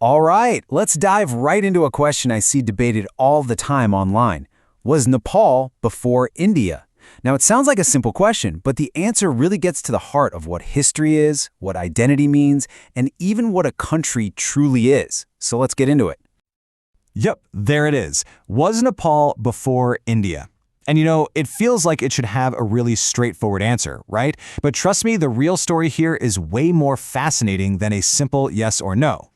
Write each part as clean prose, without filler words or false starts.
All right, let's dive right into a question I see debated all the time online. Was Nepal before India? Now, it sounds like a simple question, but the answer really gets to the heart of what history is, what identity means, and even what a country truly is. So let's get into it. Yep, there it is. Was Nepal before India? And it feels like it should have a really straightforward answer, right? But trust me, the real story here is way more fascinating than a simple yes or no.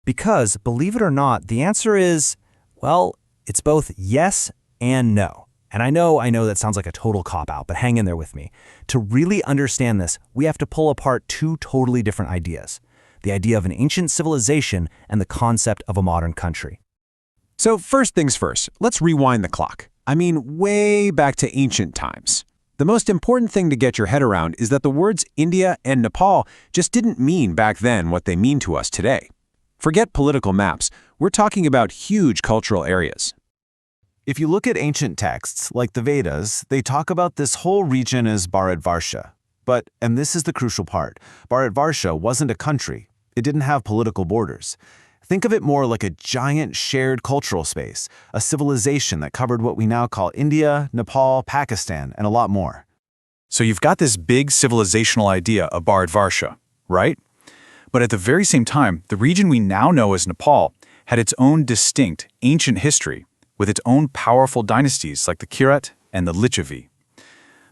Because, believe it or not, the answer is, well, it's both yes and no. And I know that sounds like a total cop-out, but hang in there with me. To really understand this, we have to pull apart two totally different ideas. The idea of an ancient civilization and the concept of a modern country. So first things first, let's rewind the clock. I mean, way back to ancient times. The most important thing to get your head around is that the words India and Nepal just didn't mean back then what they mean to us today. Forget political maps, we're talking about huge cultural areas. If you look at ancient texts, like the Vedas, they talk about this whole region as Bharatvarsha. But, and this is the crucial part, Bharatvarsha wasn't a country. It didn't have political borders. Think of it more like a giant shared cultural space, a civilization that covered what we now call India, Nepal, Pakistan, and a lot more. So you've got this big civilizational idea of Bharatvarsha, right? But at the very same time, the region we now know as Nepal had its own distinct ancient history, with its own powerful dynasties like the Kirat and the Licchavi.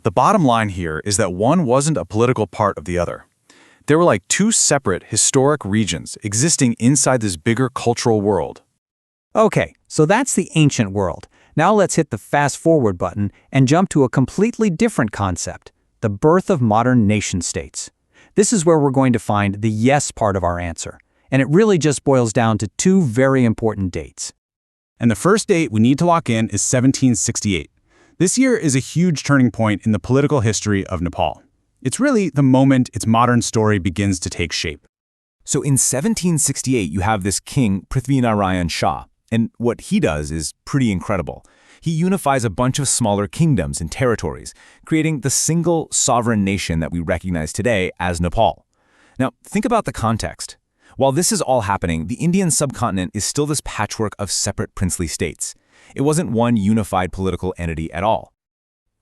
The bottom line here is that one wasn't a political part of the other. They were like two separate historic regions existing inside this bigger cultural world. Okay, so that's the ancient world. Now let's hit the fast-forward button and jump to a completely different concept, the birth of modern nation-states. This is where we're going to find the yes part of our answer, and it really just boils down to two very important dates. And the first date we need to lock in is 1768. This year is a huge turning point in the political history of Nepal. It's really the moment its modern story begins to take shape. So in 1768, you have this king, Prithvi Narayan Shah, and what he does is pretty incredible. He unifies a bunch of smaller kingdoms and territories, creating the single sovereign nation that we recognize today as Nepal. Now, think about the context. While this is all happening, the Indian subcontinent is still this patchwork of separate princely states. It wasn't one unified political entity at all.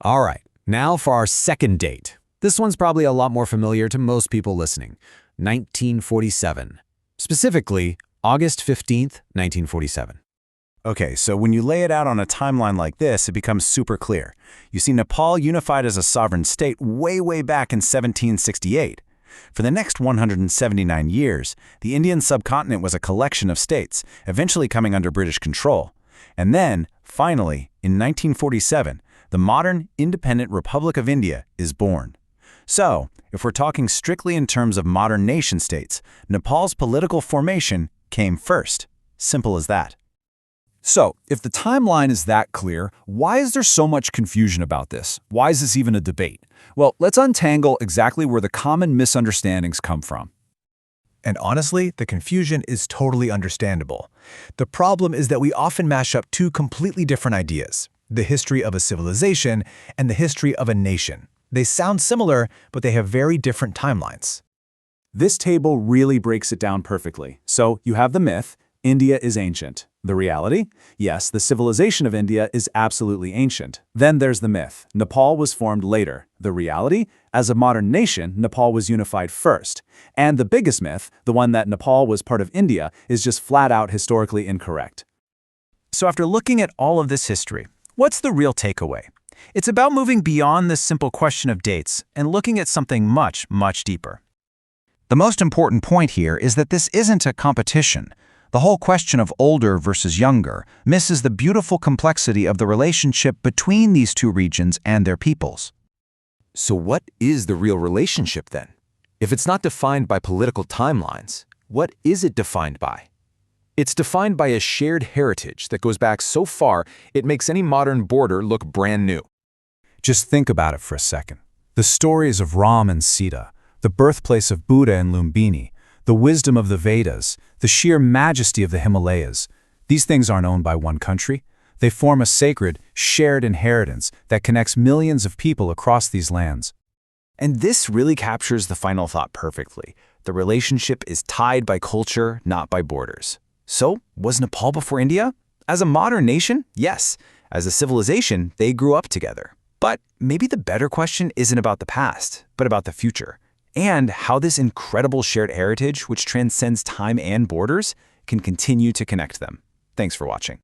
All right, now for our second date. This one's probably a lot more familiar to most people listening. 1947. Specifically, August 15th, 1947. Okay, so when you lay it out on a timeline like this, it becomes super clear. You see Nepal unified as a sovereign state way back in 1768. For the next 179 years, the Indian subcontinent was a collection of states, eventually coming under British control. And then, finally, in 1947, the modern, independent Republic of India is born. So, if we're talking strictly in terms of modern nation-states, Nepal's political formation came first. Simple as that. So, if the timeline is that clear, why is there so much confusion about this? Why is this even a debate? Well, let's untangle exactly where the common misunderstandings come from. And honestly, the confusion is totally understandable. The problem is that we often mash up two completely different ideas, the history of a civilization and the history of a nation. They sound similar, but they have very different timelines. This table really breaks it down perfectly. So you have the myth, India is ancient. The reality? Yes, the civilization of India is absolutely ancient. Then there's the myth, Nepal was formed later. The reality? As a modern nation, Nepal was unified first. And the biggest myth, the one that Nepal was part of India, is just flat out historically incorrect. So after looking at all of this history, what's the real takeaway? It's about moving beyond this simple question of dates and looking at something much deeper. The most important point here is that this isn't a competition. The whole question of older versus younger misses the beautiful complexity of the relationship between these two regions and their peoples. So what is the real relationship then? If it's not defined by political timelines, what is it defined by? It's defined by a shared heritage that goes back so far it makes any modern border look brand new. Just think about it for a second. The stories of Ram and Sita, the birthplace of Buddha and Lumbini, the wisdom of the Vedas, the sheer majesty of the Himalayas. These things aren't owned by one country. They form a sacred, shared inheritance that connects millions of people across these lands. And this really captures the final thought perfectly. The relationship is tied by culture, not by borders. So, was Nepal before India? As a modern nation, yes. As a civilization, they grew up together. But maybe the better question isn't about the past, but about the future, and how this incredible shared heritage, which transcends time and borders, can continue to connect them. Thanks for watching.